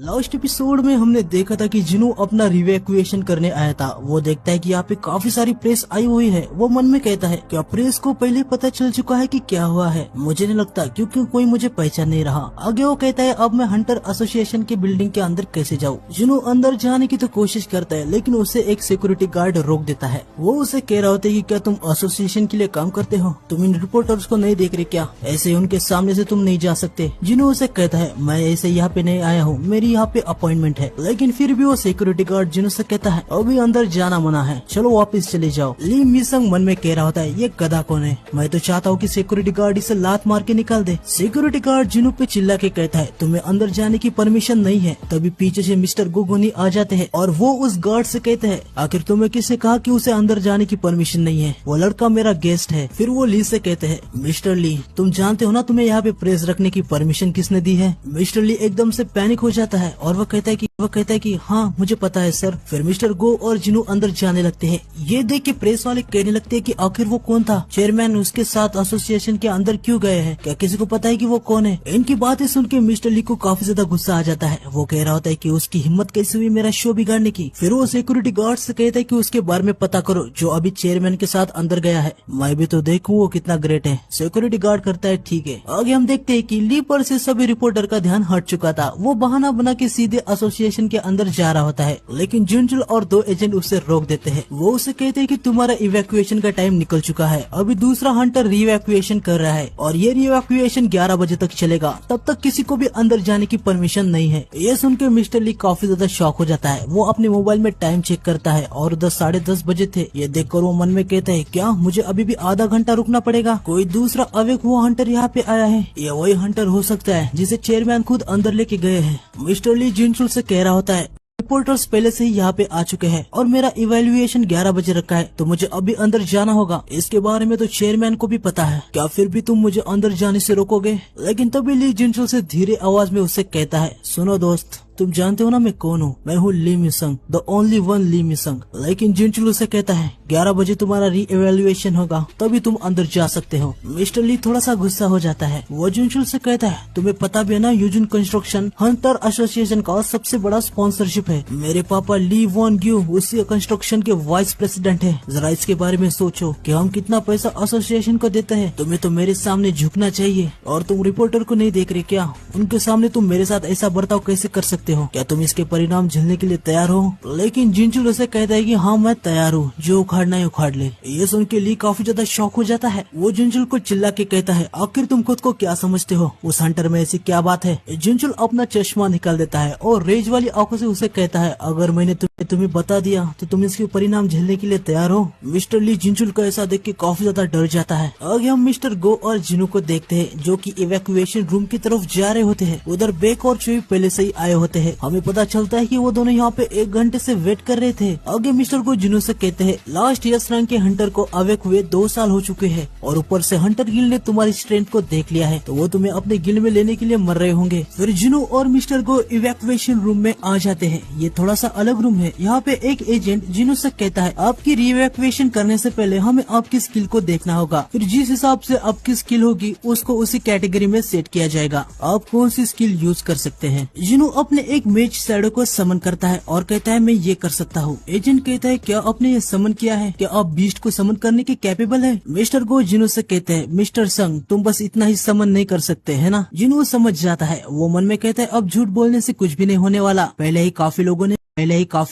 Last episode में हमने देखा था कि जिनू अपना रिवैक्यूएशन करने आया था। वो देखता है कि यहाँ पे काफी सारी प्रेस आई हुई है। वो मन में कहता है क्या प्रेस को पहले पता चल चुका है कि क्या हुआ है? मुझे नहीं लगता, क्योंकि कोई मुझे पहचान नहीं रहा। आगे वो कहता है अब मैं हंटर एसोसिएशन की बिल्डिंग के अंदर कैसे जाऊँ? जिनू अंदर जाने की तो कोशिश करता है, लेकिन उसे एक सिक्योरिटी गार्ड रोक देता है। वो उसे कह रहा होता है कि क्या तुम एसोसिएशन के लिए काम करते हो? तुम इन रिपोर्टर्स को नहीं देख रहे क्या? ऐसे उनके सामने से तुम नहीं जा सकते। जिनू उसे कहता है मैं ऐसे यहाँ पे नहीं आया हूँ, मेरी यहाँ पे अपॉइंटमेंट है। लेकिन फिर भी वो सिक्योरिटी गार्ड जिनू से कहता है अभी अंदर जाना मना है, चलो वापस चले जाओ। ली मिसंग मन में कह रहा होता है ये गधा कौन है? मैं तो चाहता हूँ कि सिक्योरिटी गार्ड इसे लात मार के निकाल दे। सिक्योरिटी गार्ड जिनू पे चिल्ला के कहता है तुम्हें अंदर जाने की परमिशन नहीं है। तभी पीछे से मिस्टर गोगोनी आ जाते हैं और वो उस गार्ड से कहते हैं आखिर तुम्हें किसने कहा कि उसे अंदर जाने की परमिशन नहीं है? वो लड़का मेरा गेस्ट है। फिर वो ली से कहते हैं मिस्टर ली तुम जानते हो ना तुम्हें यहाँ पे प्रेस रखने की परमिशन किसने दी है? मिस्टर ली एकदम से पैनिक हो जाता है और वो कहता है कि हाँ मुझे पता है सर। फिर मिस्टर गो और जिनू अंदर जाने लगते हैं। ये देख के प्रेस वाले कहने लगते हैं कि आखिर वो कौन था? चेयरमैन उसके साथ एसोसिएशन के अंदर क्यों गए हैं? क्या किसी को पता है कि वो कौन है? इनकी बातें सुन के मिस्टर ली को काफी ज्यादा गुस्सा आ जाता है। वो कह रहा होता है कि उसकी हिम्मत कैसे हुई मेरा शो बिगाड़ने की। फिर वो सिक्योरिटी गार्ड से कहता है कि उसके बारे में पता करो जो अभी चेयरमैन के साथ अंदर गया है। मैं भी तो देखूं वो कितना ग्रेट है। सिक्योरिटी गार्ड करता है ठीक है। आगे हम देखते हैं कि ली पर से सभी रिपोर्टर का ध्यान हट चुका था। वो बहाना बना के सीधे एसोसिएशन के अंदर जा रहा होता है, लेकिन जुनजुल और दो एजेंट उसे रोक देते हैं। वो उसे कहते हैं कि तुम्हारा इवैक्यूएशन का टाइम निकल चुका है। अभी दूसरा हंटर रिवैक्यूएशन कर रहा है और ये रिवैक्यूएशन 11 बजे तक चलेगा। तब तक किसी को भी अंदर जाने की परमिशन नहीं है। ये सुन के मिस्टर ली काफी ज्यादा शॉक हो जाता है। वो अपने मोबाइल में टाइम चेक करता है और 10 बजे थे। ये देखकर वो मन में कहता है क्या मुझे अभी भी आधा घंटा रुकना पड़ेगा? कोई दूसरा अवेक वो हंटर यहाँ पे आया है। ये वही हंटर हो सकता है जिसे चेयरमैन खुद अंदर लेके गए हैं। मिस्टर ली जिनचुल से कह रहा होता है रिपोर्टर्स पहले से ही यहाँ पे आ चुके हैं और मेरा इवैल्यूएशन 11 बजे रखा है, तो मुझे अभी अंदर जाना होगा। इसके बारे में तो चेयरमैन को भी पता है। क्या फिर भी तुम मुझे अंदर जाने से रोकोगे? लेकिन तभी ली जिनचुल से धीरे आवाज में उससे कहता है सुनो दोस्त, तुम जानते हो ना मैं कौन हूँ? मैं हूँ ली मिसंग, द ओनली वन ली मिसंग। लेकिन जिनचुल से कहता है 11 बजे तुम्हारा री एवेल्युएशन होगा, तभी तुम अंदर जा सकते हो। मिस्टर ली थोड़ा सा गुस्सा हो जाता है। वो जिनचुल से कहता है तुम्हें पता भी है ना यूजुन कंस्ट्रक्शन हंटर एसोसिएशन का सबसे बड़ा स्पॉन्सरशिप है। मेरे पापा ली वॉन ग्यू उसी कंस्ट्रक्शन के वाइस प्रेसिडेंट है। जरा इसके बारे में सोचो कि हम कितना पैसा एसोसिएशन को देते हैं। तुम्हें तो मेरे सामने झुकना चाहिए। और तुम रिपोर्टर को नहीं देख रहे क्या? उनके सामने तुम मेरे साथ ऐसा बर्ताव कैसे कर सकते हो? क्या तुम इसके परिणाम झेलने के लिए तैयार हो? लेकिन जिनचुल उसे कहता है कि हाँ मैं तैयार हूँ, जो उखाड़ना है उखाड़ ले। ये सुन के ली काफी ज्यादा शॉक हो जाता है। वो जिनचुल को चिल्ला के कहता है आखिर तुम खुद को क्या समझते हो? उस हंटर में ऐसी क्या बात है? जिनचुल अपना चश्मा निकाल देता है और रेज वाली आंखों से उसे कहता है अगर मैंने तुम्हें बता दिया तो तुम इसके परिणाम झेलने के लिए तैयार हो? मिस्टर ली जिनचुल को ऐसा देख के काफी ज्यादा डर जाता है। आगे हम मिस्टर गो और जिनू को देखते हैं जो कि इवैक्यूएशन रूम की तरफ जा रहे होते हैं। उधर बेक और चुई पहले से ही आए होते हैं। हमें पता चलता है कि वो दोनों यहाँ पे 1 घंटे से वेट कर रहे थे। आगे मिस्टर को जिनू से कहते हैं लास्ट यस रैंक के हंटर को अवेक हुए 2 साल हो चुके हैं और ऊपर से हंटर गिल्ड ने तुम्हारी स्ट्रेंथ को देख लिया है, तो वो तुम्हें अपने गिल्ड में लेने के लिए मर रहे होंगे। फिर जिनू और मिस्टर गो इवैक्यूएशन रूम में आ जाते हैं। ये थोड़ा सा अलग रूम है। यहाँ पे एक एजेंट जिनू से कहता है आपकी रिवैक्यूएशन करने से पहले हमें आपकी स्किल को देखना होगा। फिर जिस हिसाब से आपकी स्किल होगी उसको उसी कैटेगरी में सेट किया जाएगा। आप कौन सी स्किल यूज कर सकते हैं? जिनू अपने एक मेज शैडो को समन करता है और कहता है मैं ये कर सकता हूँ। एजेंट कहता है क्या आपने ये समन किया है? क्या आप बीस्ट को समन करने के कैपेबल है? मिस्टर गो जिनू से कहते हैं मिस्टर संग तुम बस इतना ही समन नहीं कर सकते है ना? जिनू समझ जाता है। वो मन में कहता है अब झूठ बोलने से कुछ भी नहीं होने वाला। पहले ही काफी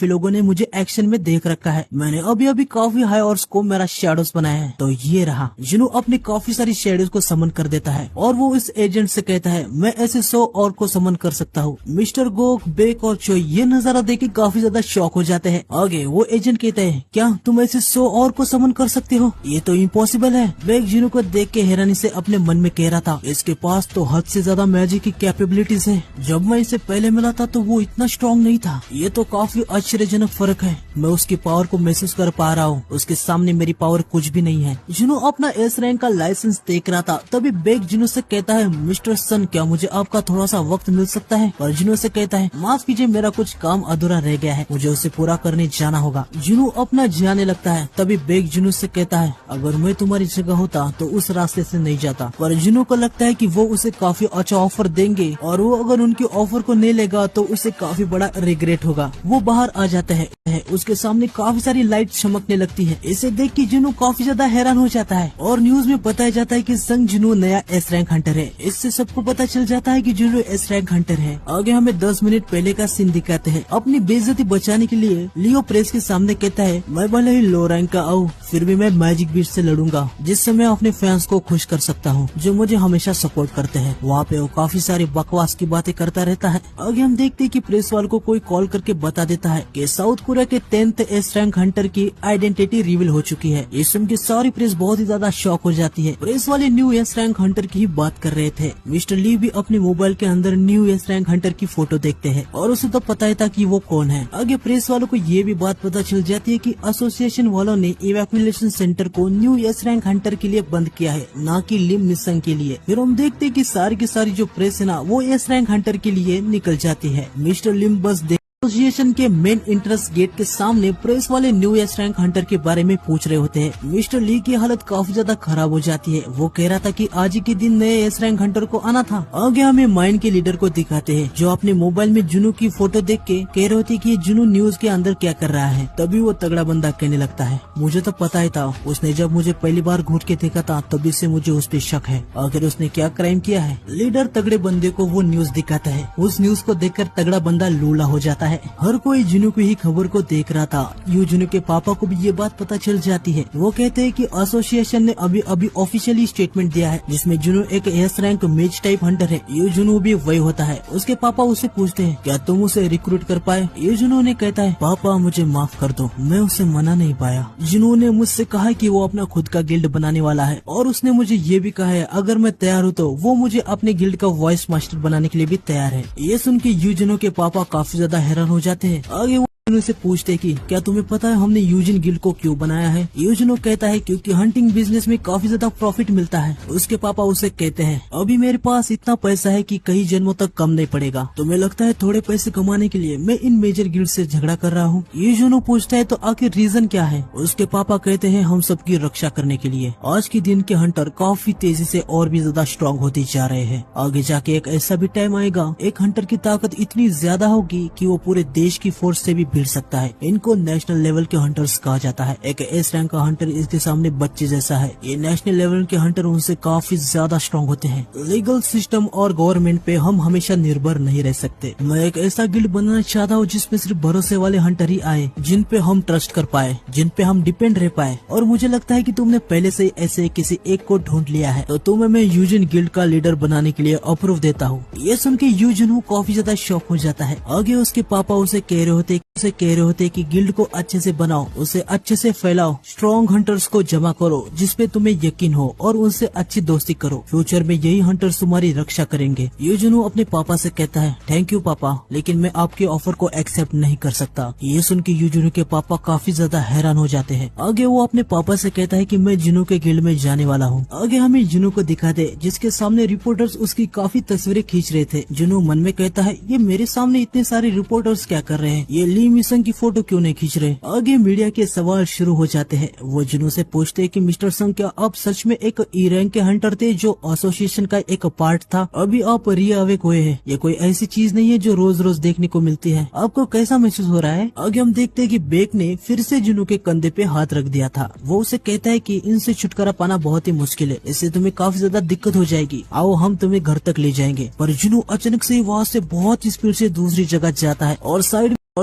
लोगों ने मुझे एक्शन में देख रखा है। मैंने अभी काफी हाई और को मेरा शेडोज बनाया है, तो ये रहा। जिनू अपने काफी सारी शेडोज को समन कर देता है और वो इस एजेंट से कहता है मैं ऐसे 100 और को समन कर सकता हूँ। मिस्टर गो, बेक और चोई ये नजारा देख के काफी ज्यादा शॉक हो जाते हैं। आगे वो एजेंट कहता है क्या तुम ऐसे 100 और को समन कर सकते हो? ये तो इम्पॉसिबल है। बेक जिनू को देख के हैरानी से अपने मन में कह रहा था इसके पास तो हद से ज्यादा मैजिक की कैपेबिलिटीज है। जब मैं इसे पहले मिला था तो वो इतना स्ट्रॉन्ग नहीं था। ये तो काफी आश्चर्यजनक फर्क है। मैं उसकी पावर को महसूस कर पा रहा हूँ, उसके सामने मेरी पावर कुछ भी नहीं है। जुनू अपना एस रैंक का लाइसेंस देख रहा था, तभी बेक जुनू से कहता है, मिस्टर सन क्या मुझे आपका थोड़ा सा वक्त मिल सकता है? और जुनू से कहता है, माफ कीजिए मेरा कुछ काम अधूरा रह गया है, मुझे उसे पूरा करने जाना होगा। जुनू अपना जाने लगता है, तभी बेक जुनू से कहता है, अगर मैं तुम्हारी जगह होता तो उस रास्ते से नहीं जाता। पर जुनू को लगता है कि वो उसे काफी अच्छा ऑफर देंगे और वो अगर उनकी ऑफर को नहीं लेगा तो उसे काफी बड़ा रिग्रेट होगा। वो बाहर आ जाता है, उसके सामने काफी सारी लाइट चमकने लगती है। इसे देख के जुनू काफी ज्यादा हैरान हो जाता है और न्यूज में बताया जाता है कि संग जुनू नया एस रैंक हंटर है। इससे सबको पता चल जाता है कि जुनू एस रैंक हंटर है। आगे हमें 10 मिनट पहले का सीन दिखाते हैं। अपनी बेइज्जती बचाने के लिए लियो प्रेस के सामने कहता है, मैं भले ही लो रैंक का आऊँ फिर भी मैं मैजिक बीट से लड़ूंगा, जिससे मैं अपने फैंस को खुश कर सकता हूँ जो मुझे हमेशा सपोर्ट करते हैं। वहाँ पे वो काफी सारी बकवास की बातें करता रहता है। आगे हम देखते हैं कि प्रेस वाले को कोई कॉल करके बता देता है कि साउथ कोरिया के 10th एस रैंक हंटर की आइडेंटिटी रिवील हो चुकी है। इस सुन के सारी प्रेस बहुत ही ज्यादा शॉक हो जाती है। प्रेस वाले न्यू एस रैंक हंटर की ही बात कर रहे थे। मिस्टर ली भी अपने मोबाइल के अंदर न्यू एस रैंक हंटर की फोटो देखते हैं और उसे तो पता ही था कि वो कौन है। आगे प्रेस वालों को ये भी बात पता चल जाती है कि एसोसिएशन वालों ने इवैक्यूएशन सेंटर को न्यू एस रैंक हंटर के लिए बंद किया है, न कि लिम मिसन के लिए। फिर हम देखते हैं कि सारी की सारी जो प्रेस है ना वो एस रैंक हंटर के लिए निकल जाती है। मिस्टर लिम बस एसोसिएशन के मेन एंट्रेंस गेट के सामने प्रेस वाले न्यू एस रैंक हंटर के बारे में पूछ रहे होते हैं। मिस्टर ली की हालत काफी ज्यादा खराब हो जाती है। वो कह रहा था कि आज ही के दिन नए एस रैंक हंटर को आना था। आगे हमें माइन के लीडर को दिखाते हैं जो अपने मोबाइल में जुनू की फोटो देख के कह रहे होते कि जुनू न्यूज के अंदर क्या कर रहा है। तभी वो तगड़ा बंदा कहने लगता है, मुझे तो पता ही था, उसने जब मुझे पहली बार घूट के देखा था तभी से मुझे उस पे शक है। आखिर उसने क्या क्राइम किया है? लीडर तगड़े बंदे को वो न्यूज दिखाता है। उस न्यूज को देखकर तगड़ा बंदा लूला हो जाता है। हर कोई जुनू की ही खबर को देख रहा था। यू जुनू के पापा को भी ये बात पता चल जाती है। वो कहते हैं कि एसोसिएशन ने अभी अभी ऑफिशियली स्टेटमेंट दिया है जिसमें जुनू एक एस रैंक मेज टाइप हंटर है। यू जुनू भी वही होता है। उसके पापा उससे पूछते हैं, क्या तुम उसे रिक्रूट कर पाए? यू जुनू ने कहता है, पापा मुझे माफ कर दो, मैं उसे मना नहीं पाया। जुनू ने मुझसे कहा कि वो अपना खुद का गिल्ड बनाने वाला है और उसने मुझे ये भी कहा है अगर मैं तैयार हूँ तो वो मुझे अपने गिल्ड का वॉइस मास्टर बनाने के लिए भी तैयार है। ये सुन के यू जुनू के पापा काफी ज्यादा हैरान हो जाते हैं। आगे वो से पूछते कि क्या तुम्हें पता है हमने यूजिन गिल्ड को क्यों बनाया है? यूजिनो कहता है क्योंकि हंटिंग बिजनेस में काफी ज्यादा प्रॉफिट मिलता है। उसके पापा उसे कहते हैं, अभी मेरे पास इतना पैसा है कि कई जन्मों तक कम नहीं पड़ेगा। तुम्हें लगता है थोड़े पैसे कमाने के लिए मैं इन मेजर गिल्ड से झगड़ा कर रहा हूँ? यूजिनो पूछता है तो आखिर रीजन क्या है? उसके पापा कहते हैं हम सबकी रक्षा करने के लिए। आज के दिन के हंटर काफी तेजी से और भी ज्यादा स्ट्रॉन्ग होते जा रहे हैं। आगे जाके एक ऐसा भी टाइम आएगा एक हंटर की ताकत इतनी ज्यादा होगी कि वो पूरे देश की फोर्स से भी भिड़ सकता है। इनको नेशनल लेवल के हंटर्स कहा जाता है। एक एस रैंक का हंटर इसके सामने बच्चे जैसा है। ये नेशनल लेवल के हंटर उनसे काफी ज्यादा स्ट्रॉन्ग होते हैं। लीगल सिस्टम और गवर्नमेंट पे हम हमेशा निर्भर नहीं रह सकते। मैं एक ऐसा गिल्ड बनाना चाहता हूँ जिसमें सिर्फ भरोसे वाले हंटर ही आए, जिन पे हम ट्रस्ट कर पाए, जिन पे हम डिपेंड रह पाए। और मुझे लगता है कि तुमने पहले से ऐसे किसी एक को ढूंढ लिया है, तो तुम्हें मैं यूजिन गिल्ड का लीडर बनाने के लिए अप्रूव देता हूँ। ये सुन के यूजिन काफी ज्यादा शॉक हो जाता है। आगे उसके पापा उसे कह रहे होते कि गिल्ड को अच्छे से बनाओ, उसे अच्छे से फैलाओ, स्ट्रॉन्ग हंटर्स को जमा करो जिसपे तुम्हें यकीन हो और उनसे अच्छी दोस्ती करो। फ्यूचर में यही हंटर्स तुम्हारी रक्षा करेंगे। यूजुनो अपने पापा से कहता है, थैंक यू पापा, लेकिन मैं आपके ऑफर को एक्सेप्ट नहीं कर सकता। ये सुन के यूजुनो के पापा काफी ज्यादा हैरान हो जाते हैं। आगे वो अपने पापा से कहता है कि मैं जुनू के गिल्ड में जाने वाला हूँ। आगे हमें जुनू को दिखाते जिसके सामने रिपोर्टर्स उसकी काफी तस्वीरें खींच रहे थे। जुनू मन में कहता है, ये मेरे सामने इतने सारे रिपोर्टर्स क्या कर रहे हैं? ये ली मिशन की फोटो क्यों नहीं खींच रहे? आगे मीडिया के सवाल शुरू हो जाते हैं। वो जुनू से पूछते हैं कि मिस्टर संग क्या आप सच में एक ई रैंक के हंटर थे जो एसोसिएशन का एक पार्ट था? अभी आप रीअवेक हुए हैं, ये कोई ऐसी चीज नहीं है जो रोज रोज देखने को मिलती है। आपको कैसा महसूस हो रहा है? आगे हम देखते हैं कि बेक ने फिर से जुनू के कंधे पे हाथ रख दिया था। वो उसे कहता है कि इनसे छुटकारा पाना बहुत ही मुश्किल है, इससे तुम्हें काफी ज्यादा दिक्कत हो जाएगी, आओ हम तुम्हें घर तक ले जाएंगे। पर जुनू अचानक से वहाँ से बहुत स्पीड से दूसरी जगह जाता है और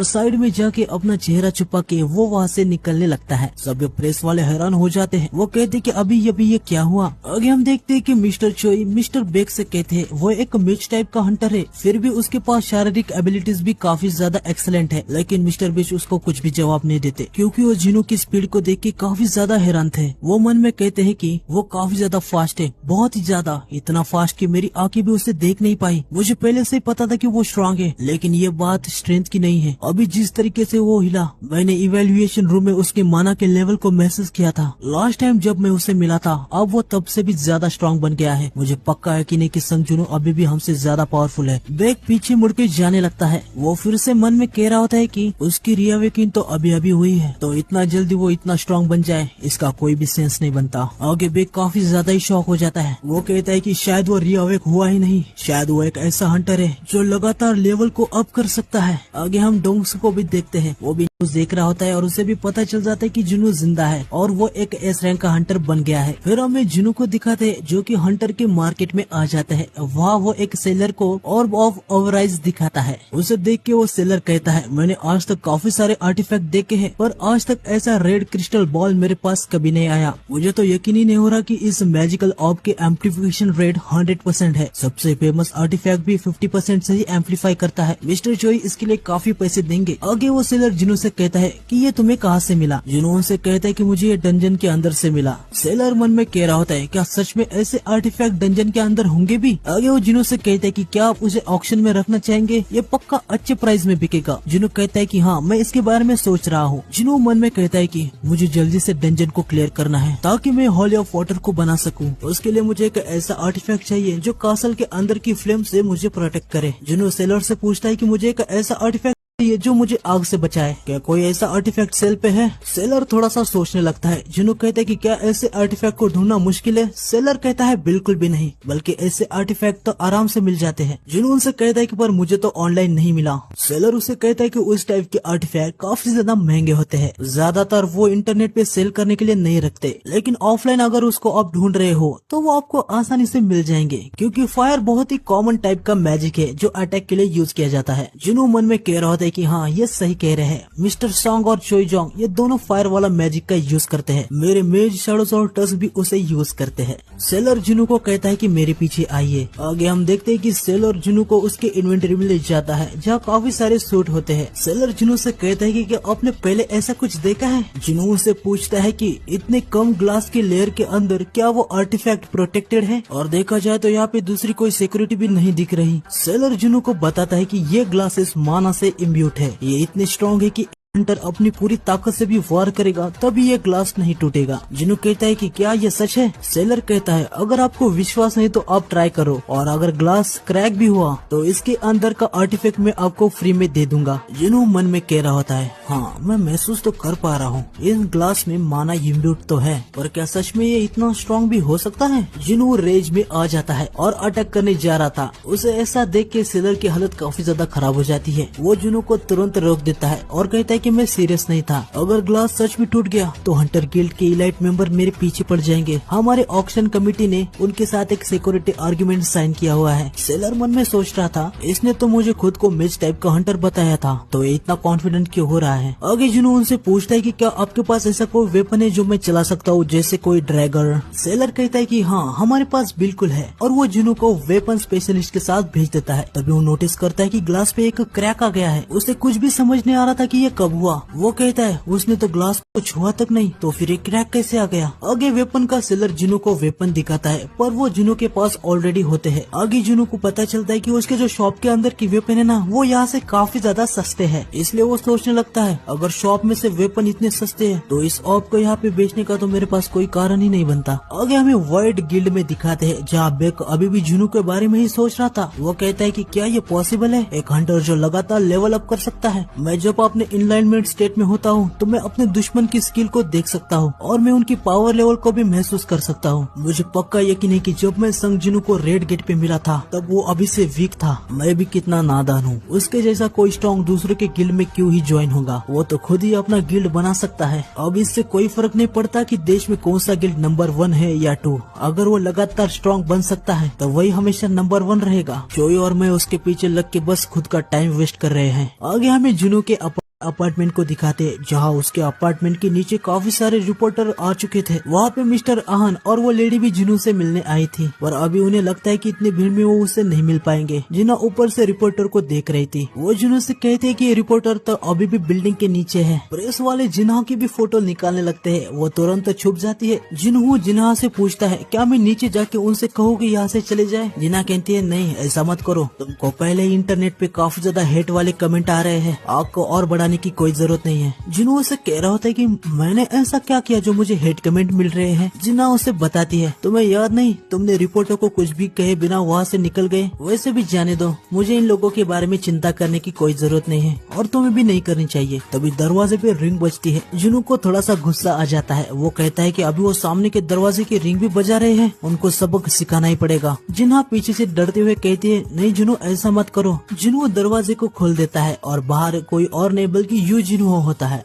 साइड में जाके अपना चेहरा छुपा के वो वहाँ से निकलने लगता है। सब प्रेस वाले हैरान हो जाते हैं। वो कहते कि अभी ये क्या हुआ? आगे हम देखते हैं कि मिस्टर चोई मिस्टर बेक से कहते हैं वो एक मिच टाइप का हंटर है, फिर भी उसके पास शारीरिक एबिलिटीज भी काफी ज्यादा एक्सीलेंट है। लेकिन मिस्टर बेच उसको कुछ भी जवाब नहीं देते क्योंकि वो जिनू की स्पीड को देख के काफी ज्यादा हैरान थे। वो मन में कहते हैं कि वो काफी ज्यादा फास्ट है, बहुत ही ज्यादा, इतना फास्ट कि मेरी आंखें भी उसे देख नहीं पाई। मुझे पहले से ही पता था कि वो स्ट्रांग है, लेकिन ये बात स्ट्रेंथ की नहीं है। अभी जिस तरीके से वो हिला, मैंने इवेल्युएशन रूम में उसके माना के लेवल को महसूस किया था। लास्ट टाइम जब मैं उसे मिला था, अब वो तब से भी ज्यादा स्ट्रांग बन गया है। मुझे पक्का है कि नहीं कि संग जुनू अभी भी हमसे ज्यादा पावरफुल है। बेक पीछे मुड़ के जाने लगता है। वो फिर से मन में कह रहा होता है कि उसकी रीअवेकिंग तो अभी अभी हुई है, तो इतना जल्दी वो इतना स्ट्रांग बन जाए, इसका कोई भी सेंस नहीं बनता। आगे बेक काफी ज्यादा ही शॉक हो जाता है। वो कहता है कि शायद वो रीअवेक हुआ ही नहीं, शायद वो एक ऐसा हंटर है जो लगातार लेवल को अप कर सकता है। आगे हम डोंग्स को भी देखते हैं। वो भी न्यूज़ देख रहा होता है और उसे भी पता चल जाता है कि जुनू जिंदा है और वो एक एस रैंक का हंटर बन गया है। फिर हमें जुनू को दिखाते हैं जो कि हंटर के मार्केट में आ जाता है। वहाँ वो एक सेलर को ऑर्ब ऑफ ओवराइज दिखाता है। उसे देख के वो सेलर कहता है, मैंने आज तक काफी सारे आर्टिफैक्ट देखे हैं, पर आज तक ऐसा रेड क्रिस्टल बॉल मेरे पास कभी नहीं आया। मुझे तो यकीन ही नहीं हो रहा कि इस मैजिकल ऑर्ब के एम्प्लीफिकेशन रेट 100% है। सबसे फेमस आर्टिफैक्ट भी 50% से ही एम्पलीफाई करता है। मिस्टर चोई इसके लिए काफी पैसे देंगे। आगे वो सेलर जुनू से कहता है कि ये तुम्हें कहाँ से मिला। जुनू उनसे कहता है कि मुझे ये डंजन के अंदर से मिला। सेलर मन में कह रहा होता है, क्या सच में ऐसे आर्टिफैक्ट डंजन के अंदर होंगे भी। आगे वो जुनू से कहता है कि क्या आप उसे ऑक्शन में रखना चाहेंगे, ये पक्का अच्छे प्राइस में बिकेगा। जुनू कहता है कि हाँ, मैं इसके बारे में सोच रहा हूँ। जुनू मन में कहता है कि मुझे जल्दी से डंजन को क्लियर करना है ताकि मैं हॉली ऑफ वाटर को बना सकूं। उसके लिए मुझे एक ऐसा आर्टिफैक्ट चाहिए जो कासल के अंदर की फ्लेम से मुझे प्रोटेक्ट करे। जुनू सेलर से पूछता है कि मुझे एक ऐसा आर्टिफैक्ट ये जो मुझे आग से बचाए। क्या कोई ऐसा आर्टिफैक्ट सेल पे है। सेलर थोड़ा सा सोचने लगता है। जुनू कहता है कि क्या ऐसे आर्टिफैक्ट को ढूंढना मुश्किल है। सेलर कहता है बिल्कुल भी नहीं, बल्कि ऐसे आर्टिफैक्ट तो आराम से मिल जाते हैं। जुनू उनसे कहता है कि पर मुझे तो ऑनलाइन नहीं मिला। सेलर उसे कहता है कि उस टाइप के आर्टिफैक्ट काफी ज्यादा महंगे होते हैं, ज्यादातर वो इंटरनेट पे सेल करने के लिए नहीं रखते, लेकिन ऑफलाइन अगर उसको आप ढूंढ रहे हो तो वो आपको आसानी से मिल जाएंगे, क्योंकि फायर बहुत ही कॉमन टाइप का मैजिक है जो अटैक के लिए यूज किया जाता है। जुनू मन में कह रहा होता है कि हाँ, ये सही कह रहे हैं। मिस्टर सॉन्ग और चोईजोंग ये दोनों फायर वाला मैजिक का यूज करते हैं। मेरे मेज शैडोज और टस्क भी उसे यूज करते हैं। सेलर जुनू को कहता है कि मेरे पीछे आइए। आगे हम देखते हैं कि सेलर जुनू को उसके इन्वेंटरी में ले जाता है जहाँ काफी सारे सूट होते हैं। सेलर जुनू से कहता है कि क्या आपने पहले ऐसा कुछ देखा है। जुनू से पूछता है कि इतने कम ग्लास के लेयर के अंदर क्या वो आर्टिफैक्ट प्रोटेक्टेड है, और देखा जाए तो यहाँ पे दूसरी कोई सिक्योरिटी भी नहीं दिख रही। सेलर जुनू को बताता है कि ये ग्लासेस माना से इम्ब्यूट है, ये इतने स्ट्रॉन्ग है कि हंटर अपनी पूरी ताकत से भी वार करेगा तभी ये ग्लास नहीं टूटेगा। जिनू कहता है कि क्या ये सच है। सेलर कहता है अगर आपको विश्वास नहीं तो आप ट्राई करो, और अगर ग्लास क्रैक भी हुआ तो इसके अंदर का आर्टिफैक्ट मैं आपको फ्री में दे दूंगा। जिनू मन में कह रहा होता है, हाँ मैं महसूस तो कर पा रहा हूँ इस ग्लास में माना इम्ब्यूट तो है, पर क्या सच में ये इतना स्ट्रॉन्ग भी हो सकता है। जिनू रेज में आ जाता है और अटैक करने जा रहा था। उसे ऐसा देख के सेलर की हालत काफी ज्यादा खराब हो जाती है। वो जिनू को तुरंत रोक देता है और कहता है कि मैं सीरियस नहीं था। अगर ग्लास सच में टूट गया तो हंटर गिल्ड के इलाइट मेंबर मेरे पीछे पड़ जाएंगे। हमारे ऑक्शन कमेटी ने उनके साथ एक सिक्योरिटी आर्ग्यूमेंट साइन किया हुआ है। सेलर मन में सोच रहा था, इसने तो मुझे खुद को मिच टाइप का हंटर बताया था, तो ये इतना कॉन्फिडेंट क्यों हो रहा है। आगे जुनू उनसे पूछता है कि क्या आपके पास ऐसा कोई वेपन है जो मैं चला सकता हूँ, जैसे कोई ड्रैगर। सेलर कहता है कि हाँ हमारे पास बिल्कुल है, और वो जुनू को वेपन स्पेशलिस्ट के साथ भेज देता है। तभी वो नोटिस करता है कि ग्लास पे एक क्रैक आ गया है। उसे कुछ भी समझ नहीं आ रहा था कि ये कब हुआ। वो कहता है उसने तो ग्लास को छुआ तक नहीं, तो फिर एक क्रैक कैसे आ गया। आगे वेपन का सेलर जुनू को वेपन दिखाता है, पर वो जुनू के पास ऑलरेडी होते हैं। आगे जुनू को पता चलता है कि उसके जो शॉप के अंदर की वेपन है ना, वो यहाँ से काफी ज्यादा सस्ते हैं। इसलिए वो सोचने लगता है अगर शॉप में से वेपन इतने सस्ते हैं तो इस ऑप को यहाँ पे बेचने का तो मेरे पास कोई कारण ही नहीं बनता। आगे हमें वाइट गिल्ड में दिखाते हैं जहाँ बेक अभी भी जुनू के बारे में ही सोच रहा था। वो कहता है कि क्या ये पॉसिबल है, एक हंटर जो लगातार लेवल अप कर सकता है। मैं जब अपने इनलाइनमेंट स्टेट में होता हूँ तो मैं अपने दुश्मन की स्किल को देख सकता हूँ और मैं उनकी पावर लेवल को भी महसूस कर सकता हूँ। मुझे पक्का यकीन है कि जब मैं संग जिनू को रेड गेट पे मिला था तब वो अभी से वीक था। मैं भी कितना नादान हूँ, उसके जैसा कोई स्ट्रॉन्ग दूसरे के गिल्ड में क्यों ही ज्वाइन होगा। वो तो खुद ही अपना गिल्ड बना सकता है। अब इससे कोई फर्क नहीं पड़ता कि देश में कौन सा गिल्ड नंबर 1 है या 2। अगर वो लगातार स्ट्रॉन्ग बन सकता है तो वही हमेशा नंबर 1 रहेगा। चोई और मैं उसके पीछे लग के बस खुद का टाइम वेस्ट कर रहे हैं। आगे हमें जुनू के अपार्टमेंट को दिखाते जहां उसके अपार्टमेंट के नीचे काफी सारे रिपोर्टर आ चुके थे। वहां पे मिस्टर आहन और वो लेडी भी जिन्हों से मिलने आई थी, पर अभी उन्हें लगता है कि इतनी भीड़ में वो उससे नहीं मिल पाएंगे। जिन्हों ऊपर से रिपोर्टर को देख रही थी। वो जिन्हों से कहते हैं कि ये रिपोर्टर तो अभी भी बिल्डिंग के नीचे है। प्रेस वाले जिन्हा की भी फोटो निकालने लगते हैं। वो तुरंत छुप जाती है। जिन्हा से पूछता है क्या मैं नीचे जाके उनसे कहूँ कि यहाँ से चले जाए। जिन्हा कहती है नहीं ऐसा मत करो, तुमको पहले ही इंटरनेट पे काफी ज्यादा हेट वाले कमेंट आ रहे हैं, आग को और बढ़ाने की कोई जरूरत नहीं है। जिन्हों से कह रहा होता है कि मैंने ऐसा क्या किया जो मुझे हेट कमेंट मिल रहे हैं। जिन्हा उसे बताती है तुम्हें याद नहीं तुमने रिपोर्टर को कुछ भी कहे बिना वहाँ से निकल गए। वैसे भी जाने दो, मुझे इन लोगों के बारे में चिंता करने की कोई जरूरत नहीं है और तुम्हें भी नहीं करनी चाहिए। तभी दरवाजे पे रिंग बजती है। जिन्हों को थोड़ा सा गुस्सा आ जाता है। वो कहता है कि अभी वो सामने के दरवाजे की रिंग भी बजा रहे हैं, उनको सबक सिखाना ही पड़ेगा। जिन्हा पीछे से डरते हुए कहती है नहीं जिन्हों ऐसा मत करो। जिन्हों दरवाजे को खोल देता है और बाहर कोई और नहीं बल्कि यू जिन्हों होता है।